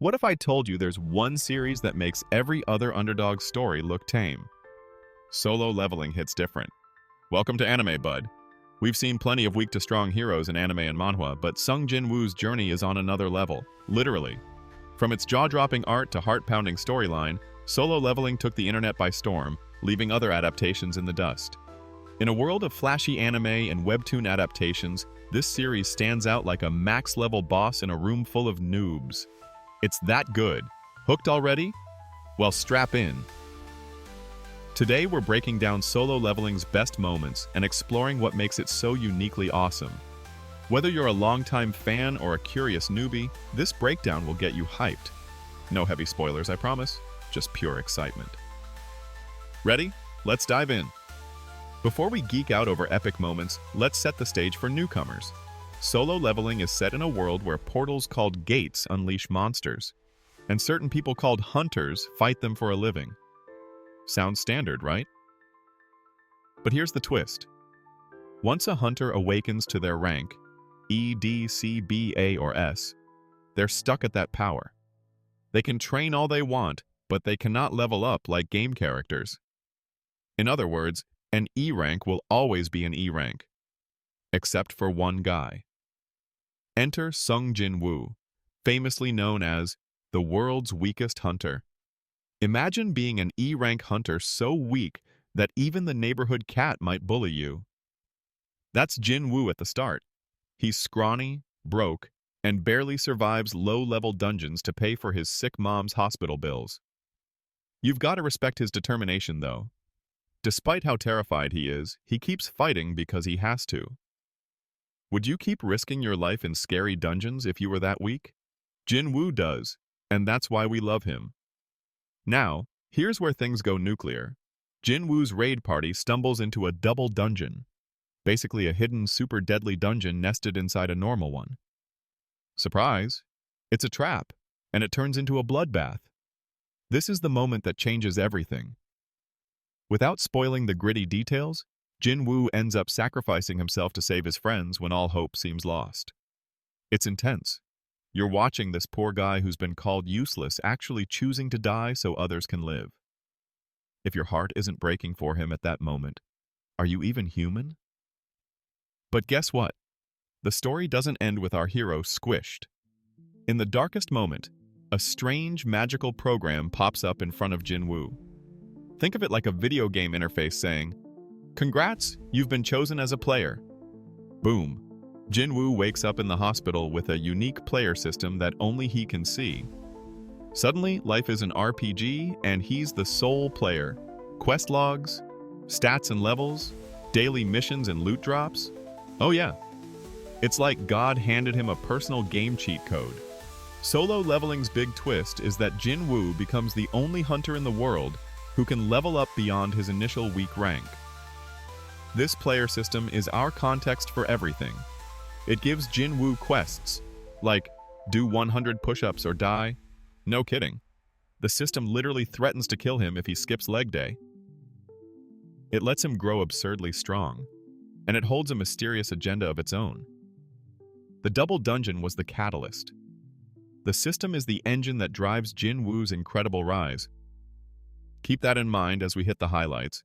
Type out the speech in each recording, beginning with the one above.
What if I told you there's one series that makes every other Underdog story look tame? Solo Leveling hits different. Welcome to Anime, bud. We've seen plenty of weak-to-strong heroes in anime and manhwa, but Sung Jin-Woo's journey is on another level, literally. From its jaw-dropping art to heart-pounding storyline, Solo Leveling took the internet by storm, leaving other adaptations in the dust. In a world of flashy anime and webtoon adaptations, this series stands out like a max-level boss in a room full of noobs. It's that good. Hooked already? Well, strap in. Today we're breaking down Solo Leveling's best moments and exploring what makes it so uniquely awesome. Whether you're a longtime fan or a curious newbie, this breakdown will get you hyped. No heavy spoilers, I promise. Just pure excitement. Ready? Let's dive in. Before we geek out over epic moments, let's set the stage for newcomers. Solo Leveling is set in a world where portals called gates unleash monsters, and certain people called hunters fight them for a living. Sounds standard, right? But here's the twist. Once a hunter awakens to their rank, E, D, C, B, A, or S, they're stuck at that power. They can train all they want, but they cannot level up like game characters. In other words, an E rank will always be an E rank, except for one guy. Enter Sung Jin-Woo, famously known as the world's weakest hunter. Imagine being an E rank hunter so weak that even the neighborhood cat might bully you. That's Jin-Woo at the start. He's scrawny, broke, and barely survives low-level dungeons to pay for his sick mom's hospital bills. You've got to respect his determination, though. Despite how terrified he is, he keeps fighting because he has to. Would you keep risking your life in scary dungeons if you were that weak? Jin-Woo does, and that's why we love him. Now, here's where things go nuclear. Jin-Woo's raid party stumbles into a double dungeon, basically a hidden super deadly dungeon nested inside a normal one. Surprise! It's a trap, and it turns into a bloodbath. This is the moment that changes everything. Without spoiling the gritty details, Jin-Woo ends up sacrificing himself to save his friends when all hope seems lost. It's intense. You're watching this poor guy who's been called useless actually choosing to die so others can live. If your heart isn't breaking for him at that moment, are you even human? But guess what? The story doesn't end with our hero squished. In the darkest moment, a strange magical program pops up in front of Jin-Woo. Think of it like a video game interface saying, "Congrats, you've been chosen as a player." Boom. Jin-Woo wakes up in the hospital with a unique player system that only he can see. Suddenly, life is an RPG, and he's the sole player. Quest logs, stats and levels, daily missions and loot drops. Oh yeah. It's like God handed him a personal game cheat code. Solo Leveling's big twist is that Jin-Woo becomes the only hunter in the world who can level up beyond his initial weak rank. This player system is our context for everything. It gives Jin-Woo quests, like do 100 push-ups or die. No kidding. The system literally threatens to kill him if he skips leg day. It lets him grow absurdly strong, and it holds a mysterious agenda of its own. The double dungeon was the catalyst. The system is the engine that drives Jin-Woo's incredible rise. Keep that in mind as we hit the highlights,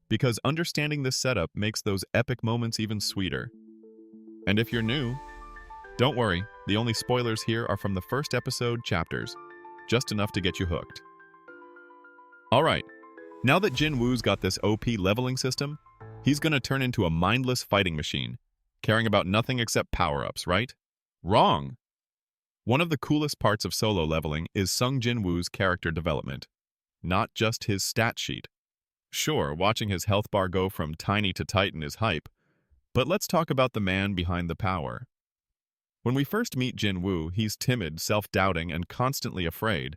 because understanding this setup makes those epic moments even sweeter. And if you're new, don't worry, the only spoilers here are from the first episode chapters, just enough to get you hooked. Alright, now that Jin-Woo's got this OP leveling system, he's gonna turn into a mindless fighting machine, caring about nothing except power-ups, right? Wrong! One of the coolest parts of Solo Leveling is Sung Jin-Woo's character development, not just his stat sheet. Sure, watching his health bar go from tiny to titan is hype, but let's talk about the man behind the power. When we first meet Jin-Woo, he's timid, self-doubting, and constantly afraid.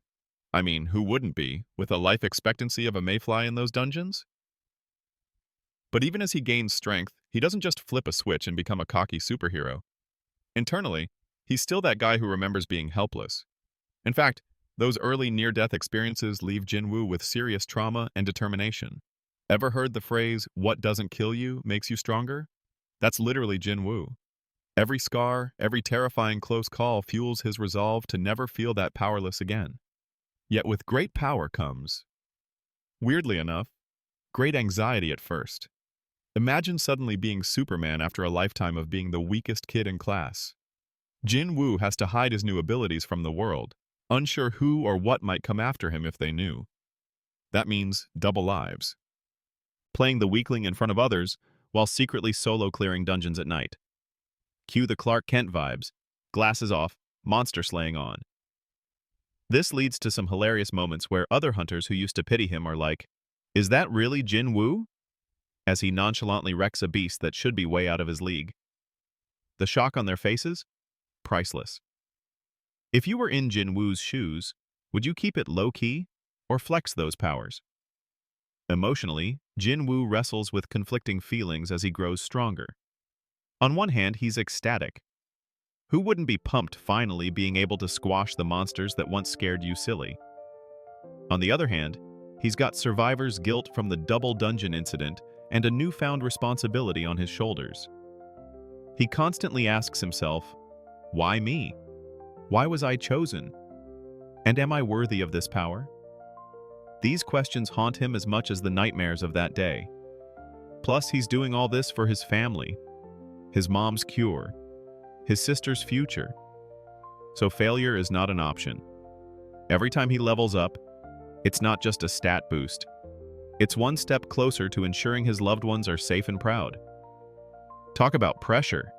I mean, who wouldn't be, with a life expectancy of a mayfly in those dungeons? But even as he gains strength, he doesn't just flip a switch and become a cocky superhero. Internally, he's still that guy who remembers being helpless. In fact, those early near-death experiences leave Jin-Woo with serious trauma and determination. Ever heard the phrase, "what doesn't kill you makes you stronger"? That's literally Jin-Woo. Every scar, every terrifying close call fuels his resolve to never feel that powerless again. Yet with great power comes, weirdly enough, great anxiety at first. Imagine suddenly being Superman after a lifetime of being the weakest kid in class. Jin-Woo has to hide his new abilities from the world, unsure who or what might come after him if they knew. That means double lives. Playing the weakling in front of others, while secretly solo clearing dungeons at night. Cue the Clark Kent vibes, glasses off, monster slaying on. This leads to some hilarious moments where other hunters who used to pity him are like, "Is that really Jin-Woo?" As he nonchalantly wrecks a beast that should be way out of his league. The shock on their faces? Priceless. If you were in Jin-Woo's shoes, would you keep it low-key or flex those powers? Emotionally, Jin-Woo wrestles with conflicting feelings as he grows stronger. On one hand, he's ecstatic. Who wouldn't be pumped finally being able to squash the monsters that once scared you silly? On the other hand, he's got survivor's guilt from the double dungeon incident and a newfound responsibility on his shoulders. He constantly asks himself, why me? Why was I chosen? And am I worthy of this power? These questions haunt him as much as the nightmares of that day. Plus, he's doing all this for his family, his mom's cure, his sister's future. So failure is not an option. Every time he levels up, it's not just a stat boost. It's one step closer to ensuring his loved ones are safe and proud. Talk about pressure.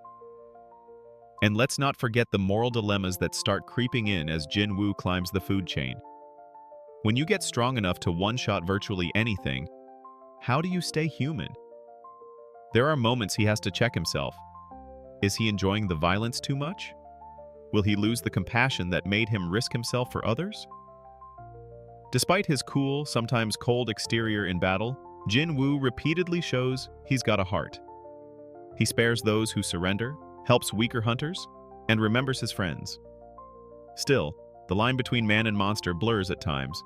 And let's not forget the moral dilemmas that start creeping in as Jin-Woo climbs the food chain. When you get strong enough to one-shot virtually anything, how do you stay human? There are moments he has to check himself. Is he enjoying the violence too much? Will he lose the compassion that made him risk himself for others? Despite his cool, sometimes cold exterior in battle, Jin-Woo repeatedly shows he's got a heart. He spares those who surrender, helps weaker hunters, and remembers his friends. Still, the line between man and monster blurs at times,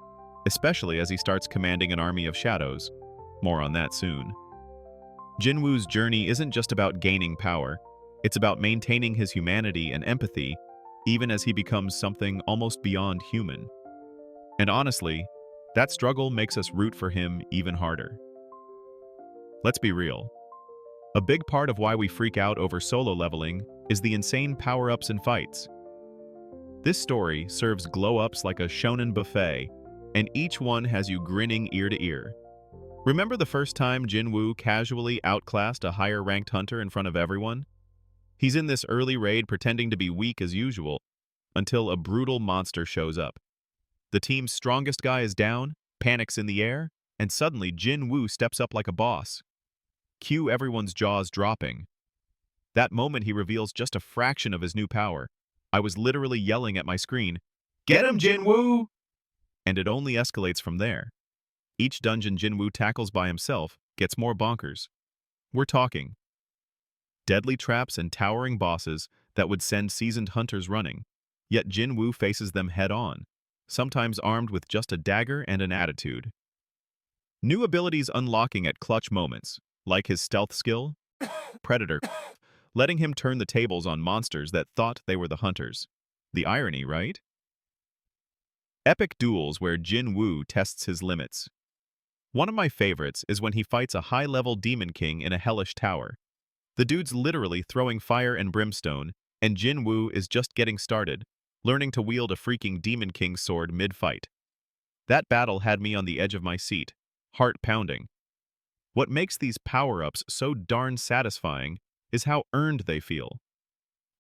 especially as he starts commanding an army of shadows. More on that soon. Jin-Woo's journey isn't just about gaining power, it's about maintaining his humanity and empathy, even as he becomes something almost beyond human. And honestly, that struggle makes us root for him even harder. Let's be real. A big part of why we freak out over solo leveling is the insane power-ups and fights. This story serves glow-ups like a shonen buffet, and each one has you grinning ear to ear. Remember the first time Jin-Woo casually outclassed a higher-ranked hunter in front of everyone? He's in this early raid pretending to be weak as usual, until a brutal monster shows up. The team's strongest guy is down, panics in the air, and suddenly Jin-Woo steps up like a boss. Cue everyone's jaws dropping. That moment he reveals just a fraction of his new power. I was literally yelling at my screen, "Get him, Jin-Woo!" And it only escalates from there. Each dungeon Jin-Woo tackles by himself gets more bonkers. We're talking deadly traps and towering bosses that would send seasoned hunters running, yet Jin-Woo faces them head-on, sometimes armed with just a dagger and an attitude. New abilities unlocking at clutch moments, like his stealth skill, Predator, letting him turn the tables on monsters that thought they were the hunters. The irony, right? Epic duels where Jin-Woo tests his limits. One of my favorites is when he fights a high-level demon king in a hellish tower. The dude's literally throwing fire and brimstone, and Jin-Woo is just getting started, learning to wield a freaking demon king sword mid-fight. That battle had me on the edge of my seat, heart pounding. What makes these power-ups so darn satisfying is how earned they feel.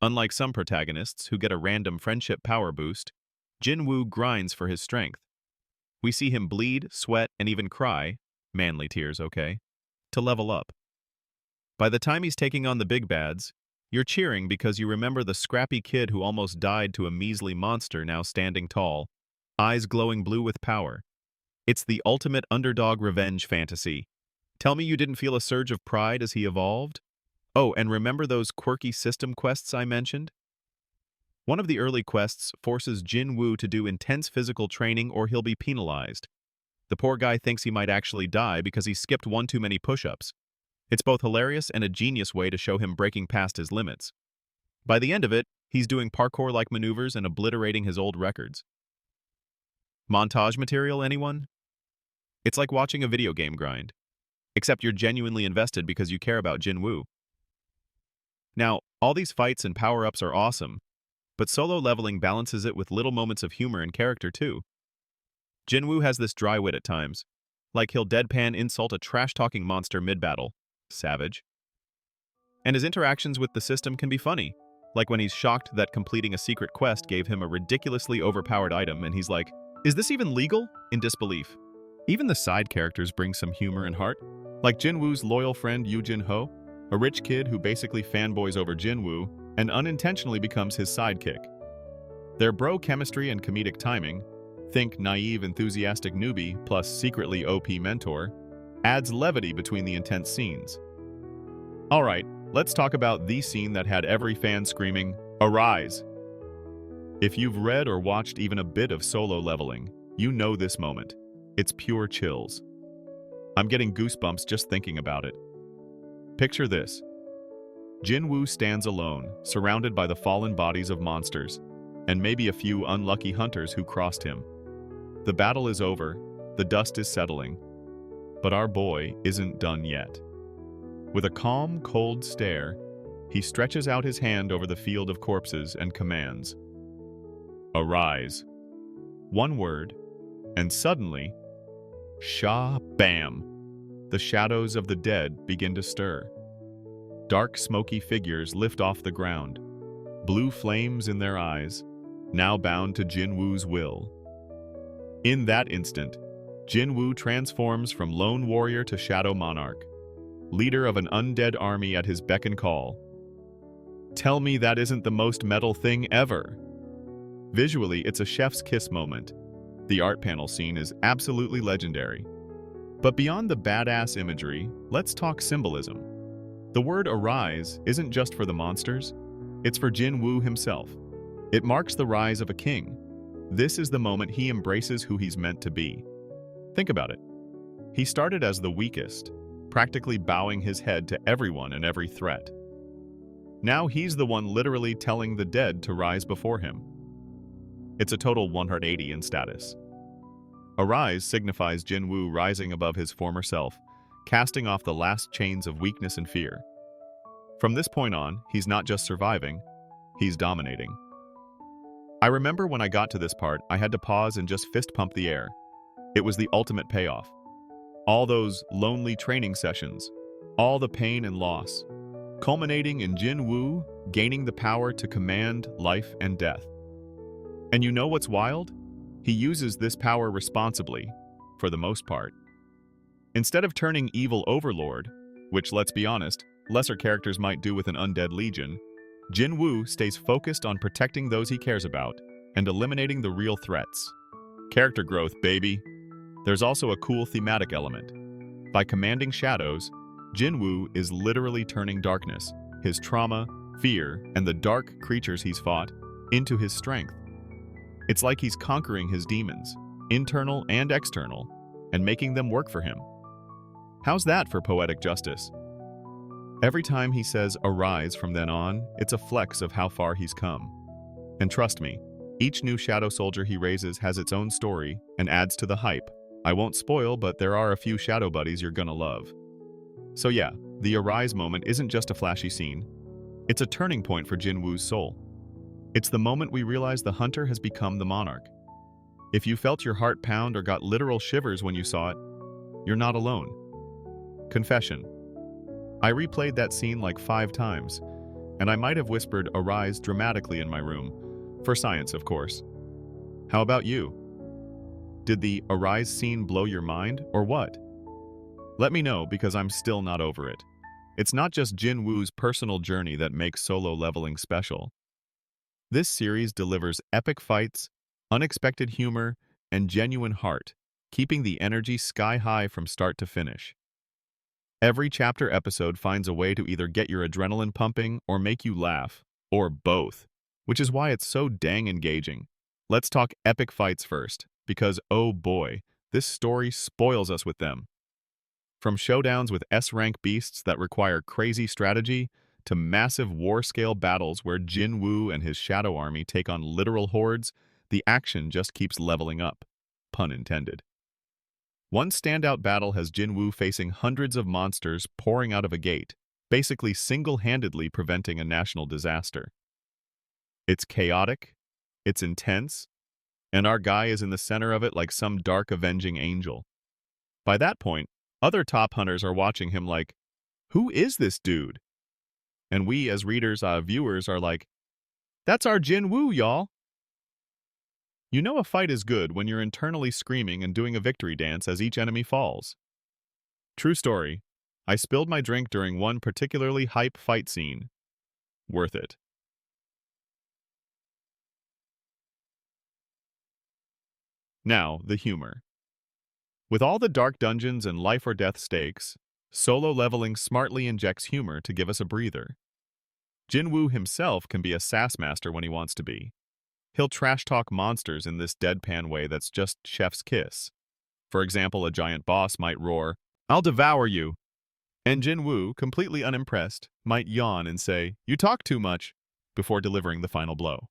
Unlike some protagonists who get a random friendship power boost, Jin-Woo grinds for his strength. We see him bleed, sweat, and even cry, manly tears, okay, to level up. By the time he's taking on the big bads, you're cheering because you remember the scrappy kid who almost died to a measly monster now standing tall, eyes glowing blue with power. It's the ultimate underdog revenge fantasy. Tell me you didn't feel a surge of pride as he evolved? Oh, and remember those quirky system quests I mentioned? One of the early quests forces Jin-Woo to do intense physical training or he'll be penalized. The poor guy thinks he might actually die because he skipped one too many push-ups. It's both hilarious and a genius way to show him breaking past his limits. By the end of it, he's doing parkour-like maneuvers and obliterating his old records. Montage material, anyone? It's like watching a video game grind. Except you're genuinely invested because you care about Jin-Woo. Now, all these fights and power-ups are awesome, but solo leveling balances it with little moments of humor and character too. Jin-Woo has this dry wit at times, like he'll deadpan insult a trash-talking monster mid-battle. Savage. And his interactions with the system can be funny, like when he's shocked that completing a secret quest gave him a ridiculously overpowered item and he's like, "Is this even legal?" in disbelief. Even the side characters bring some humor and heart, like Jin-Woo's loyal friend Yoo Jin-Ho, a rich kid who basically fanboys over Jin-Woo and unintentionally becomes his sidekick. Their bro chemistry and comedic timing, think naive, enthusiastic newbie plus secretly OP mentor, adds levity between the intense scenes. Alright, let's talk about the scene that had every fan screaming, "Arise!" If you've read or watched even a bit of Solo Leveling, you know this moment. It's pure chills. I'm getting goosebumps just thinking about it. Picture this. Jin-Woo stands alone, surrounded by the fallen bodies of monsters, and maybe a few unlucky hunters who crossed him. The battle is over, the dust is settling, but our boy isn't done yet. With a calm, cold stare, he stretches out his hand over the field of corpses and commands, "Arise." One word, and suddenly, Sha-bam! The shadows of the dead begin to stir. Dark, smoky figures lift off the ground, blue flames in their eyes, now bound to Jin-Woo's will. In that instant, Jin-Woo transforms from lone warrior to Shadow Monarch, leader of an undead army at his beck and call. Tell me that isn't the most metal thing ever! Visually, it's a chef's kiss moment. The art panel scene is absolutely legendary. But beyond the badass imagery, let's talk symbolism. The word "arise" isn't just for the monsters, it's for Jin-Woo himself. It marks the rise of a king. This is the moment he embraces who he's meant to be. Think about it. He started as the weakest, practically bowing his head to everyone and every threat. Now he's the one literally telling the dead to rise before him. It's a total 180 in status. Arise signifies Jin-Woo rising above his former self, casting off the last chains of weakness and fear. From this point on, he's not just surviving, he's dominating. I remember when I got to this part, I had to pause and just fist pump the air. It was the ultimate payoff. All those lonely training sessions, all the pain and loss, culminating in Jin-Woo gaining the power to command life and death. And you know what's wild? He uses this power responsibly, for the most part. Instead of turning evil overlord, which, let's be honest, lesser characters might do with an undead legion, Jin-Woo stays focused on protecting those he cares about and eliminating the real threats. Character growth, baby! There's also a cool thematic element. By commanding shadows, Jin-Woo is literally turning darkness, his trauma, fear, and the dark creatures he's fought, into his strength. It's like he's conquering his demons, internal and external, and making them work for him. How's that for poetic justice? Every time he says "arise" from then on, it's a flex of how far he's come. And trust me, each new shadow soldier he raises has its own story and adds to the hype. I won't spoil, but there are a few shadow buddies you're gonna love. So yeah, the "arise" moment isn't just a flashy scene. It's a turning point for Jin-Woo's soul. It's the moment we realize the hunter has become the monarch. If you felt your heart pound or got literal shivers when you saw it, you're not alone. Confession. I replayed that scene like 5 times, and I might have whispered "arise" dramatically in my room. For science, of course. How about you? Did the "arise" scene blow your mind, or what? Let me know, because I'm still not over it. It's not just Jin-Woo's personal journey that makes Solo Leveling special. This series delivers epic fights, unexpected humor, and genuine heart, keeping the energy sky high from start to finish. Every chapter episode finds a way to either get your adrenaline pumping or make you laugh, or both, which is why it's so dang engaging. Let's talk epic fights first, because oh boy, this story spoils us with them. From showdowns with S-rank beasts that require crazy strategy, to massive war-scale battles where Jin-Woo and his shadow army take on literal hordes, the action just keeps leveling up. Pun intended. One standout battle has Jin-Woo facing hundreds of monsters pouring out of a gate, basically single-handedly preventing a national disaster. It's chaotic, it's intense, and our guy is in the center of it like some dark avenging angel. By that point, other top hunters are watching him like, who is this dude? And we, as readers, viewers, are like, that's our Jin-Woo, y'all! You know a fight is good when you're internally screaming and doing a victory dance as each enemy falls. True story, I spilled my drink during one particularly hype fight scene. Worth it. Now, the humor. With all the dark dungeons and life-or-death stakes, Solo Leveling smartly injects humor to give us a breather. Jin-Woo himself can be a sass master when he wants to be. He'll trash-talk monsters in this deadpan way that's just chef's kiss. For example, a giant boss might roar, "I'll devour you!" And Jin-Woo, completely unimpressed, might yawn and say, "You talk too much," before delivering the final blow.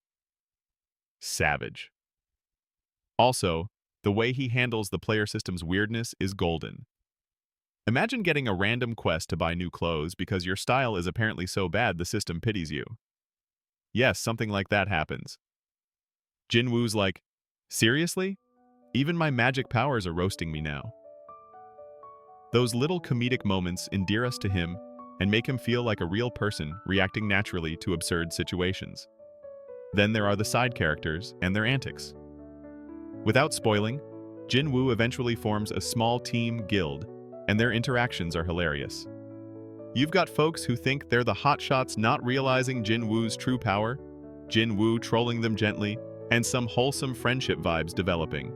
Savage. Also, the way he handles the player system's weirdness is golden. Imagine getting a random quest to buy new clothes because your style is apparently so bad the system pities you. Yes, something like that happens. Jin-Woo's like, seriously? Even my magic powers are roasting me now. Those little comedic moments endear us to him and make him feel like a real person reacting naturally to absurd situations. Then there are the side characters and their antics. Without spoiling, Jin-Woo eventually forms a small team guild, and their interactions are hilarious. You've got folks who think they're the hotshots not realizing Jin-Woo's true power, Jin-Woo trolling them gently, and some wholesome friendship vibes developing.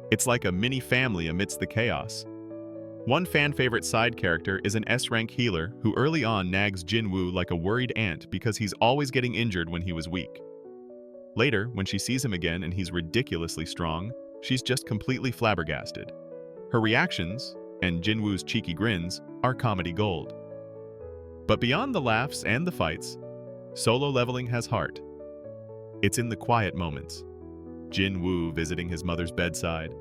It's like a mini family amidst the chaos. One fan-favorite side character is an S-rank healer who early on nags Jin-Woo like a worried ant because he's always getting injured when he was weak. Later, when she sees him again and he's ridiculously strong, she's just completely flabbergasted. Her reactions, and Jin-Woo's cheeky grins, are comedy gold. But beyond the laughs and the fights, Solo Leveling has heart. It's in the quiet moments. Jin-Woo visiting his mother's bedside,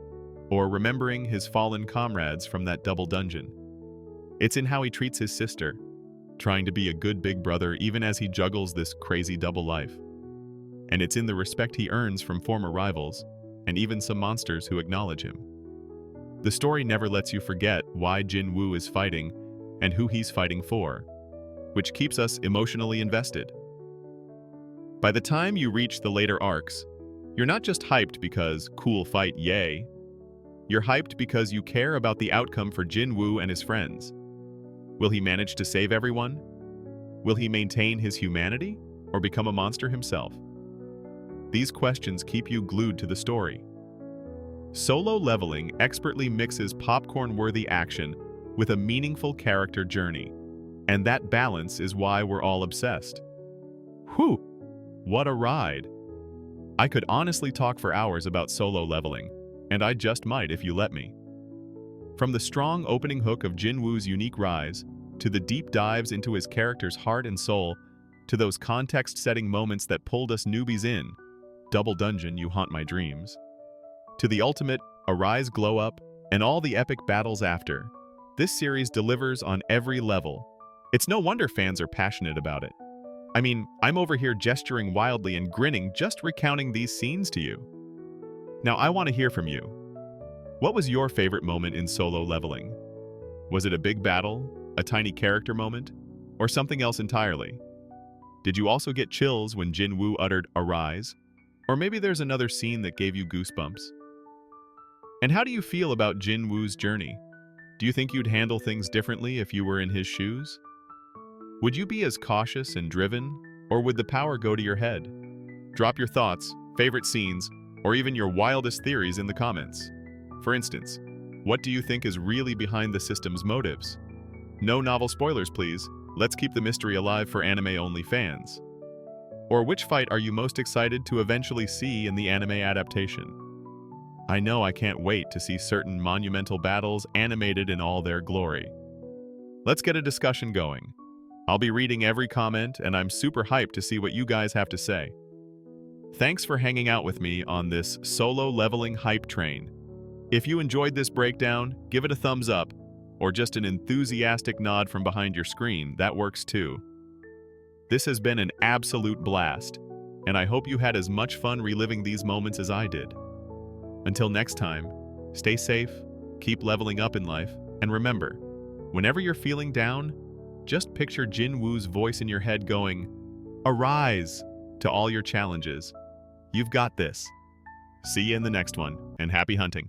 or remembering his fallen comrades from that double dungeon. It's in how he treats his sister, trying to be a good big brother even as he juggles this crazy double life. And it's in the respect he earns from former rivals, and even some monsters who acknowledge him. The story never lets you forget why Jin-Woo is fighting and who he's fighting for, which keeps us emotionally invested. By the time you reach the later arcs, you're not just hyped because cool fight, yay. You're hyped because you care about the outcome for Jin-Woo and his friends. Will he manage to save everyone? Will he maintain his humanity or become a monster himself? These questions keep you glued to the story. Solo Leveling expertly mixes popcorn-worthy action with a meaningful character journey, and that balance is why we're all obsessed. Whew! What a ride! I could honestly talk for hours about Solo Leveling, and I just might if you let me. From the strong opening hook of Jin-Woo's unique rise, to the deep dives into his character's heart and soul, to those context-setting moments that pulled us newbies in, Double Dungeon, you haunt my dreams, to the ultimate Arise Glow Up and all the epic battles after, this series delivers on every level. It's no wonder fans are passionate about it. I mean, I'm over here gesturing wildly and grinning just recounting these scenes to you. Now I want to hear from you. What was your favorite moment in Solo Leveling? Was it a big battle, a tiny character moment, or something else entirely? Did you also get chills when Jin-Woo uttered "Arise"? Or maybe there's another scene that gave you goosebumps? And how do you feel about Jin-Woo's journey? Do you think you'd handle things differently if you were in his shoes? Would you be as cautious and driven, or would the power go to your head? Drop your thoughts, favorite scenes, or even your wildest theories in the comments. For instance, what do you think is really behind the system's motives? No novel spoilers, please. Let's keep the mystery alive for anime-only fans. Or which fight are you most excited to eventually see in the anime adaptation? I know I can't wait to see certain monumental battles animated in all their glory. Let's get a discussion going. I'll be reading every comment, and I'm super hyped to see what you guys have to say. Thanks for hanging out with me on this solo leveling hype train. If you enjoyed this breakdown, give it a thumbs up, or just an enthusiastic nod from behind your screen, that works too. This has been an absolute blast, and I hope you had as much fun reliving these moments as I did. Until next time, stay safe, keep leveling up in life, and remember, whenever you're feeling down, just picture Jin-Woo's voice in your head going, "Arise!" to all your challenges. You've got this. See you in the next one, and happy hunting.